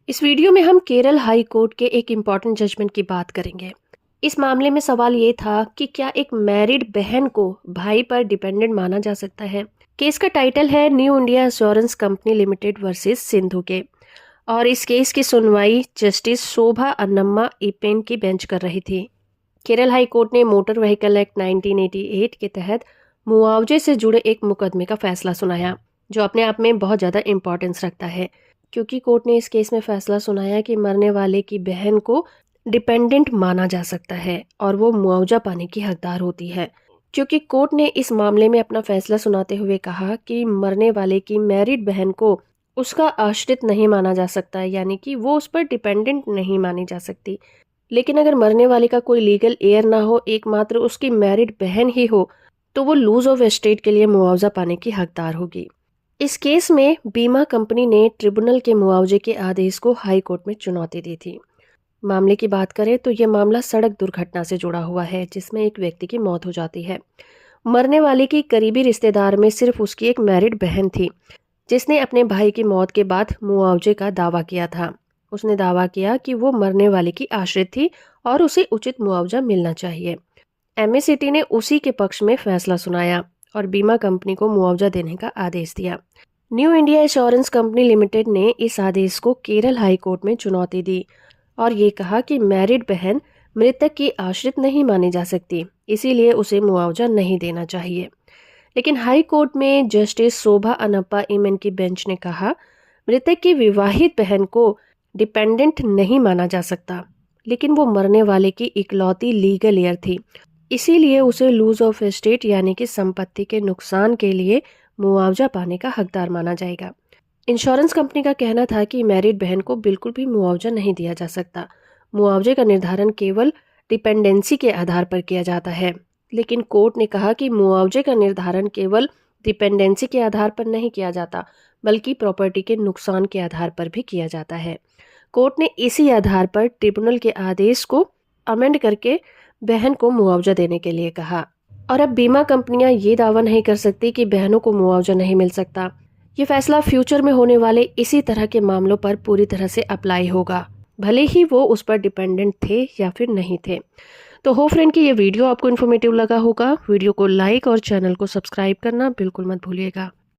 इस वीडियो में हम केरल हाई कोर्ट के एक इम्पॉर्टेंट जजमेंट की बात करेंगे। इस मामले में सवाल ये था कि क्या एक मैरिड बहन को भाई पर डिपेंडेंट माना जा सकता है। केस का टाइटल है new India assurance company limited versus Sindhu के, और इस केस की सुनवाई जस्टिस शोभा अन्नम्मा इपेन की बेंच कर रही थी। केरल हाई कोर्ट ने मोटर व्हीकल एक्ट 1988 के तहत मुआवजे से जुड़े एक मुकदमे का फैसला सुनाया, जो अपने आप में बहुत ज़्यादा इम्पोर्टेंस रखता है, क्योंकि कोर्ट ने इस केस में फैसला सुनाया कि मरने वाले की बहन को डिपेंडेंट माना जा सकता है और वो मुआवजा पाने की हकदार होती है। क्योंकि कोर्ट ने इस मामले में अपना फैसला सुनाते हुए कहा कि मरने वाले की मैरिड बहन को उसका आश्रित नहीं माना जा सकता, यानी कि वो उस पर डिपेंडेंट नहीं मानी जा सकती। लेकिन अगर मरने वाले का कोई लीगल एयर ना हो, एकमात्र उसकी मैरिड बहन ही हो, तो वो लूज ऑफ एस्टेट के लिए मुआवजा पाने की हकदार होगी। इस केस में बीमा कंपनी ने ट्रिब्यूनल के मुआवजे के आदेश को हाई कोर्ट में चुनौती दी थी। मामले की बात करें तो ये मामला सड़क दुर्घटना से जुड़ा हुआ है, जिसमें एक व्यक्ति की मौत हो जाती है। मरने वाले की करीबी रिश्तेदार में सिर्फ उसकी एक मैरिड बहन थी, जिसने अपने भाई की मौत के बाद मुआवजे का दावा किया था। उसने दावा किया कि वो मरने वाले की आश्रित थी और उसे उचित मुआवजा मिलना चाहिए। एमएसीटी ने उसी के पक्ष में फैसला सुनाया और बीमा कंपनी को मुआवजा देने का आदेश दिया। New India assurance company limited ने इस आदेश को केरल हाई कोर्ट में चुनौती दी और ये कहा कि मैरिड बहन मृतक की आश्रित नहीं मानी जा सकती, इसीलिए उसे मुआवजा नहीं देना चाहिए। लेकिन हाई कोर्ट में जस्टिस शोभा अन्नप्पा इमेन की बेंच ने कहा, मृतक की विवाहित बहन को डिपेंडेंट नहीं माना जा सकता, लेकिन वो मरने वाले की इकलौती लीगल एयर थी, इसीलिए उसे लूज ऑफ एस्टेट यानी कि संपत्ति के नुकसान के लिए मुआवजा पाने का हकदार माना जाएगा। इंश्योरेंस कंपनी का कहना था कि मैरिड बहन को बिल्कुल भी मुआवजा नहीं दिया जा सकता। मुआवजे का निर्धारण केवल डिपेंडेंसी के आधार पर किया जाता है। लेकिन कोर्ट ने कहा कि मुआवजे का निर्धारण केवल डिपेंडेंसी के आधार पर नहीं किया जाता, बल्कि प्रॉपर्टी के नुकसान के आधार पर भी किया जाता है। कोर्ट ने इसी आधार पर ट्रिब्यूनल के आदेश को अमेंड करके बहन को मुआवजा देने के लिए कहा। और अब बीमा कंपनियां ये दावा नहीं कर सकती कि बहनों को मुआवजा नहीं मिल सकता। ये फैसला फ्यूचर में होने वाले इसी तरह के मामलों पर पूरी तरह से अप्लाई होगा, भले ही वो उस पर डिपेंडेंट थे या फिर नहीं थे। तो हो फ्रेंड कि ये वीडियो आपको इन्फॉर्मेटिव लगा होगा। वीडियो को लाइक और चैनल को सब्सक्राइब करना बिल्कुल मत भूलिएगा।